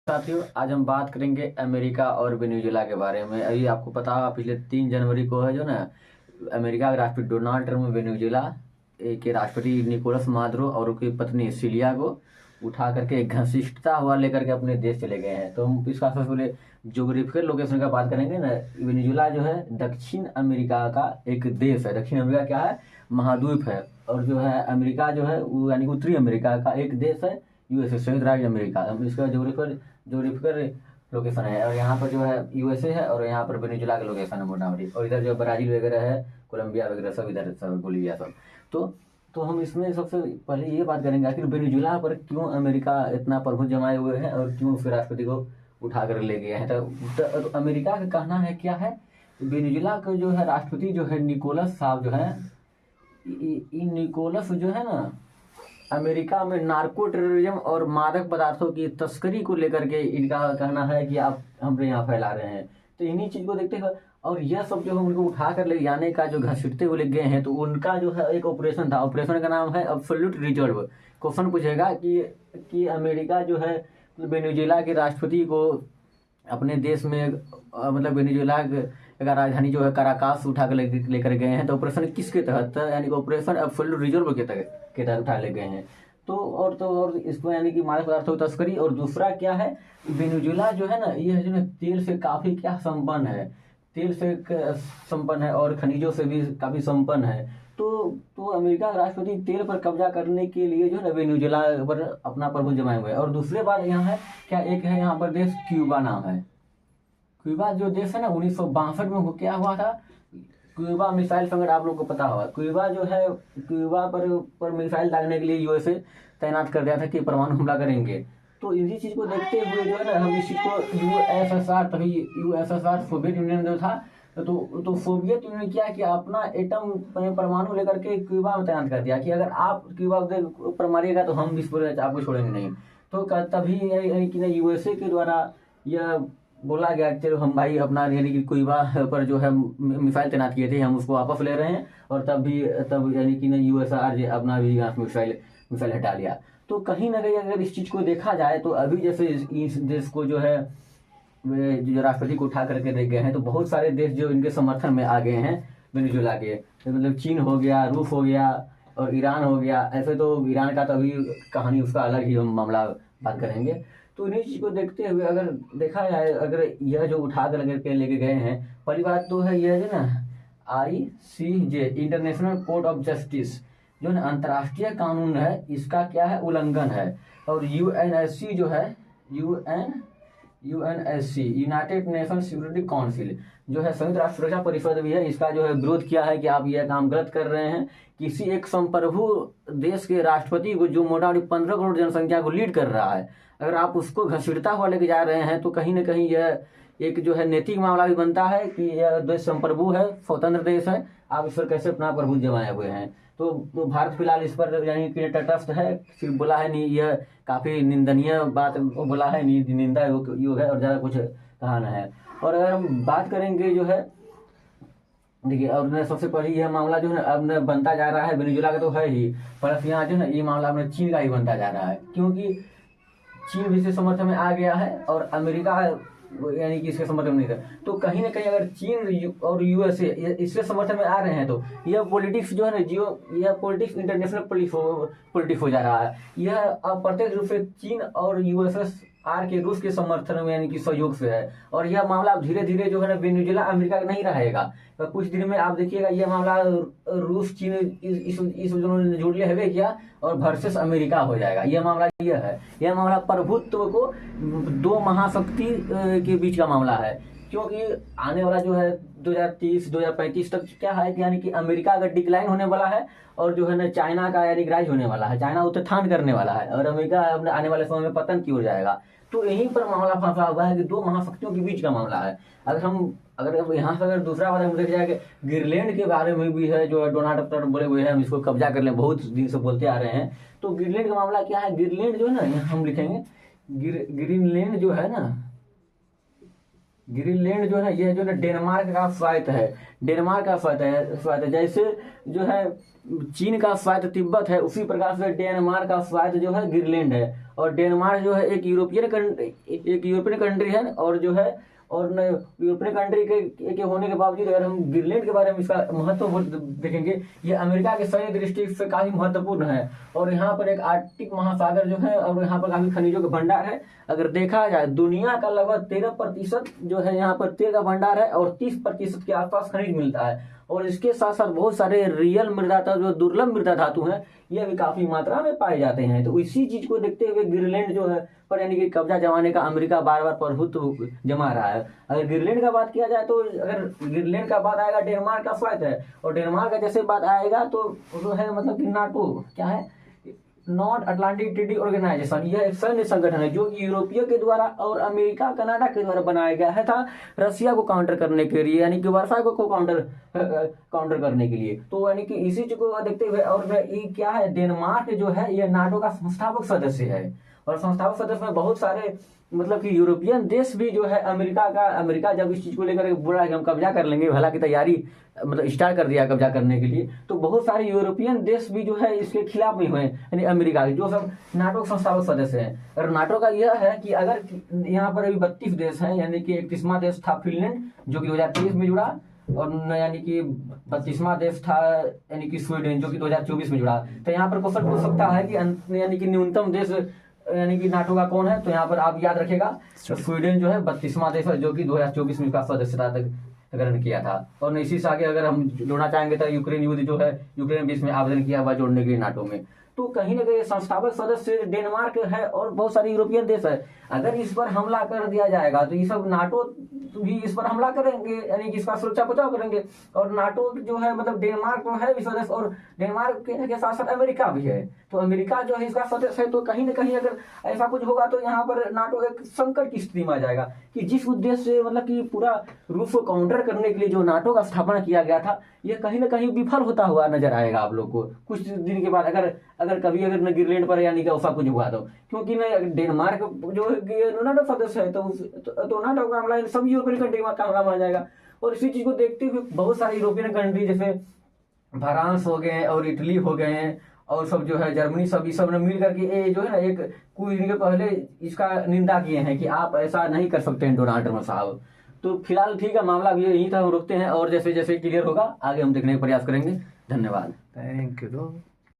साथियों, आज हम बात करेंगे अमेरिका और वेनेजुएला के बारे में। अभी आपको पता होगा पिछले 3 जनवरी को है जो ना अमेरिका के राष्ट्रपति डोनाल्ड ट्रम्प वेनेजुएला के राष्ट्रपति निकोलस मादुरो और उनकी पत्नी सिलिया को उठा करके एक घसीटता हुआ लेकर के अपने देश चले गए हैं। तो हम इसका सबसे पहले जोग्राफिकल लोकेशन का बात करेंगे ना। वेनेजुएला जो है दक्षिण अमेरिका का एक देश है। दक्षिण अमेरिका क्या है? महाद्वीप है। और जो है अमेरिका जो है वो यानी कि उत्तरी अमेरिका का एक देश है। यूएसए, संयुक्त राज्य अमेरिका, हम इसका जोग्राफिकल लोकेशन है। और यहाँ पर जो है यूएसए है और यहाँ पर वेनेजुएला का लोकेशन है मोटामोटी। और इधर जो ब्राजील वगैरह है, कोलंबिया वगैरह सब इधर, सब बोलिविया सब। तो हम इसमें सबसे पहले ये बात करेंगे आखिर वेनेजुएला पर क्यों अमेरिका इतना प्रभुत्व जमाए हुए हैं और क्यों उसके राष्ट्रपति को उठा कर ले गए हैं। तो अमेरिका का कहना है क्या है, वेनेजुएला का जो है राष्ट्रपति जो है निकोलस साहब जो है, निकोलस जो है ना अमेरिका में नार्को टेररिज्म और मादक पदार्थों की तस्करी को लेकर के इनका कहना है कि आप हमरे यहाँ फैला रहे हैं। तो इन्हीं चीज को देखते हुए और यह सब जो है उनको उठा कर ले जाने का जो घसीटते हुए ले गए हैं, तो उनका जो है एक ऑपरेशन था। ऑपरेशन का नाम है एब्सोल्यूट रिजर्व। क्वेश्चन पूछेगा कि अमेरिका जो है वेनेजुएला के राष्ट्रपति को अपने देश में मतलब वेनेजुएला का राजधानी जो है काराकास उठा कर लेकर गए हैं। तो ऑपरेशन किसके तहत, यानी कि ऑपरेशन एब्सोल्यूट रिजर्व के तहत उठा ले गए हैं। और इसमें यानी कि मादक पदार्थों की तस्करी। और दूसरा क्या है, वेनेजुएला जो है ना यह जो है तेल से काफी क्या संपन्न है, तेल से संपन्न है और खनिजों से भी काफी संपन्न है। तो अमेरिका का राष्ट्रपति तेल पर कब्जा करने के लिए जो है ना वेनेजुएला पर अपना प्रभुत्व जमाए हुए हैं। और दूसरे बात यहाँ है क्या, एक है यहाँ पर देश क्यूबा नाम है। क्यूबा जो देश है ना 1962 में क्या हुआ था, क्यूबा मिसाइल संकट आप लोग को पता होगा। क्यूबा जो है क्यूबा पर मिसाइल दागने के लिए यूएसए तैनात कर दिया था कि परमाणु हमला करेंगे। तो इसी चीज को देखते हुए जो है ना हम इसी को यूएसएसआर, तभी यूएसएसआर सोवियत यूनियन जो था, तो सोवियत यूनियन क्या कि अपना एटम परमाणु लेकर के क्यूबा में तैनात कर दिया कि अगर आप क्यूबा पर मारिएगा तो हम इस पर आपको छोड़ेंगे नहीं। तो तभी यूएसए के द्वारा यह बोला गया चलो हम भाई अपना यानी कि क्यूबा पर जो है मिसाइल तैनात किए थे हम उसको वापस ले रहे हैं। और तब यानी कि यूएसआर अपना भी मिसाइल हटा लिया। तो कहीं ना कहीं अगर इस चीज को देखा जाए तो अभी जैसे इस देश को जो है जो राष्ट्रपति को उठा करके दे गए हैं, तो बहुत सारे देश जो इनके समर्थन में आ गए हैं वेनेजुएला के, मतलब चीन हो गया, रूस हो गया और ईरान हो गया। ऐसे तो ईरान का तो अभी कहानी उसका अलग ही हम मामला बात करेंगे। तो इन्हीं चीज को देखते हुए अगर देखा जाए, अगर यह जो उठा कर लेके गए हैं, पहली बात तो है यह जो ना ICJ international court of justice जो है अंतर्राष्ट्रीय कानून है, इसका क्या है उल्लंघन है। और UNSC जो है UNSC United nation security council जो है संयुक्त राष्ट्र सुरक्षा परिषद भी है, इसका जो है विरोध किया है कि आप यह काम गलत कर रहे हैं। किसी एक संप्रभु देश के राष्ट्रपति को जो मोटामोटी 15 करोड़ जनसंख्या को लीड कर रहा है, अगर आप उसको घसीटता हुआ लेके जा रहे हैं, तो कहीं ना कहीं यह एक जो है नैतिक मामला भी बनता है कि यह देश संप्रभु है, स्वतंत्र देश है, आप इस पर कैसे अपना प्रभुत्व जमाए हुए हैं। तो भारत फिलहाल इस पर यानी कि तटस्थ है, सिर्फ बोला है नहीं, यह काफी निंदनीय बात बोला है, निंदा योग है और ज्यादा कुछ कहा न है। और अगर हम बात करेंगे जो है देखिए, और सबसे पहले यह मामला जो है अब बनता जा रहा है वेनेजुएला का तो है ही, प्लस यहाँ जो है ये मामला अपने चीन का ही बनता जा रहा है, क्योंकि चीन भी इसके समर्थन में आ गया है और अमेरिका यानी कि इसके समर्थन में नहीं था। तो कहीं ना कहीं अगर चीन और यूएसए इसके समर्थन में आ रहे हैं, तो यह पॉलिटिक्स जो है ना यह पॉलिटिक्स इंटरनेशनल पॉलिटिक्स हो जा रहा है। यह अप्रत्यक्ष रूप से चीन और USSR के रूस के समर्थन में यानी कि सहयोग से है। और यह मामला धीरे धीरे जो है ना वेनेजुएला अमेरिका का नहीं रहेगा, तो कुछ दिन में आप देखिएगा यह मामला रूस चीन इस जोड़ले हवे क्या और वर्सेस अमेरिका हो जाएगा। यह मामला यह मामला प्रभुत्व को दो महाशक्ति के बीच का मामला है, क्योंकि आने वाला जो है 2030-2035 तक क्या है कि यानी कि अमेरिका का डिक्लाइन होने वाला है और जो है ना चाइना का यानी राइज होने वाला है, चाइना उत्थान करने वाला है और अमेरिका आने वाले समय में पतन की ओर जाएगा। तो यहीं पर मामला फंसा हुआ है कि दो महाशक्तियों के बीच का मामला है। अगर यहाँ से अगर दूसरा बात हम देख जाए कि ग्रीनलैंड के बारे में भी है जो डोनाल्ड ट्रम्प बोले हुए हैं हम इसको कब्जा कर लें, बहुत दिन से बोलते आ रहे हैं। तो ग्रीनलैंड का मामला क्या है, ग्रीनलैंड जो है ना यहाँ हम लिखेंगे ग्रीनलैंड जो है ना ग्रीनलैंड जो है ये जो है डेनमार्क का स्वायत्त है। डेनमार्क का स्वायत्त है। जैसे जो है चीन का स्वायत्त तिब्बत है, उसी प्रकार से डेनमार्क का स्वायत्त जो है ग्रीनलैंड है। और डेनमार्क जो है एक यूरोपियन कंट्री है, और जो है और यूरोपियन कंट्री के होने के बावजूद अगर हम ग्रीनलैंड के बारे में इसका महत्व देखेंगे, ये अमेरिका के सैन्य दृष्टि से काफी महत्वपूर्ण है। और यहाँ पर एक आर्कटिक महासागर जो है, और यहाँ पर काफी खनिजों का भंडार है। अगर देखा जाए दुनिया का लगभग 13% जो है यहाँ पर तेल का भंडार है, और 30% के आसपास खनिज मिलता है। और इसके साथ साथ बहुत सारे रियल मृदा जो दुर्लभ मृदा धातु हैं, ये भी काफी मात्रा में पाए जाते हैं। तो इसी चीज को देखते हुए ग्रीनलैंड जो है पर यानी कि कब्जा जमाने का अमेरिका बार बार प्रभुत्व जमा रहा है। अगर ग्रीनलैंड का बात किया जाए तो अगर ग्रीनलैंड का बात आएगा डेनमार्क का स्वायत्त है, और डेनमार्क का जैसे बात आएगा तो जो है मतलब कि नाटो क्या है, नॉर्थ अटलांटिक ट्रीटी ऑर्गेनाइजेशन, यह एक सैन्य संगठन है जो कि यूरोपियों के द्वारा और अमेरिका कनाडा के द्वारा बनाया गया है था रसिया को काउंटर करने के लिए, यानी कि वर्षा को काउंटर करने के लिए। तो यानी कि इसी चीज को देखते हुए, और ये क्या है, डेनमार्क जो है ये नाटो का संस्थापक सदस्य है। और संस्थापक सदस्य में बहुत सारे मतलब कि यूरोपियन देश भी जो है अमेरिका जब इस चीज को लेकर बोला कि हम कब्जा कर लेंगे, हालांकि तैयारी मतलब स्टार्ट कर दिया कब्जा करने के लिए, तो बहुत सारे यूरोपियन देश भी जो है इसके खिलाफ भी हुए, यानी अमेरिका के जो सब नाटो संस्थापक सदस्य हैं। और नाटो का यह है कि अगर यहाँ पर अभी 32 देश हैं, यानी कि 31वां देश था फिनलैंड जो कि 2023 में जुड़ा, और यानी कि 32वां देश था यानी कि स्वीडन जो कि 2024 में जुड़ा। तो यहाँ पर क्वेश्चन पूछ सकता है कि यानी कि न्यूनतम देश यानी कि नाटो का कौन है, तो यहाँ पर आप याद रखेगा स्वीडन जो है 32वां देश है जो कि 2024 में इसका सदस्यता तक ग्रहण किया था। और इसी से आगे अगर हम जोड़ना चाहेंगे तो यूक्रेन युद्ध जो है, यूक्रेन भी इसमें आवेदन किया हुआ जोड़ने के लिए नाटो में। तो कहीं ना कहीं संस्थापक सदस्य डेनमार्क है और बहुत सारे यूरोपियन देश है। अगर इस पर हमला कर दिया जाएगा तो ये सब नाटो भी इस पर हमला करेंगे, यानी कि इसका सुरक्षा बचाव करेंगे। और नाटो जो है मतलब डेनमार्क तो है भी सदस्य, और डेनमार्क के साथ साथ अमेरिका भी है। तो अमेरिका जो है इसका सदस्य है। तो कहीं ना कहीं अगर ऐसा कुछ होगा तो यहाँ पर नाटो एक संकट की स्थिति में आ जाएगा कि जिस उद्देश्य से मतलब कि पूरा रूस को काउंटर करने के लिए जो नाटो का स्थापना किया गया था, यह कहीं ना कहीं विफल होता हुआ नजर आएगा आप लोग को कुछ दिन के बाद। अगर कभी न ग्रीनलैंड पर यानी कि ऐसा कुछ हुआ तो, क्योंकि न डेनमार्क जो नाटो सदस्य है तो नाटो का हमला सभी यूरोपियन कंट्री का हमला माना जाएगा। और इसी चीज को देखते हुए बहुत सारे यूरोपियन कंट्री जैसे फ्रांस हो गए और इटली हो गए हैं और सब जो है जर्मनी, सब ने मिल करके ये जो है ना एक कुछ दिन के पहले इसका निंदा किए हैं कि आप ऐसा नहीं कर सकते हैं डोनाल्ड ट्रम्प साहब। तो फिलहाल ठीक है, मामला भी यही था, हम रोकते हैं और जैसे जैसे क्लियर होगा आगे हम देखने का प्रयास करेंगे। धन्यवाद। Thank you.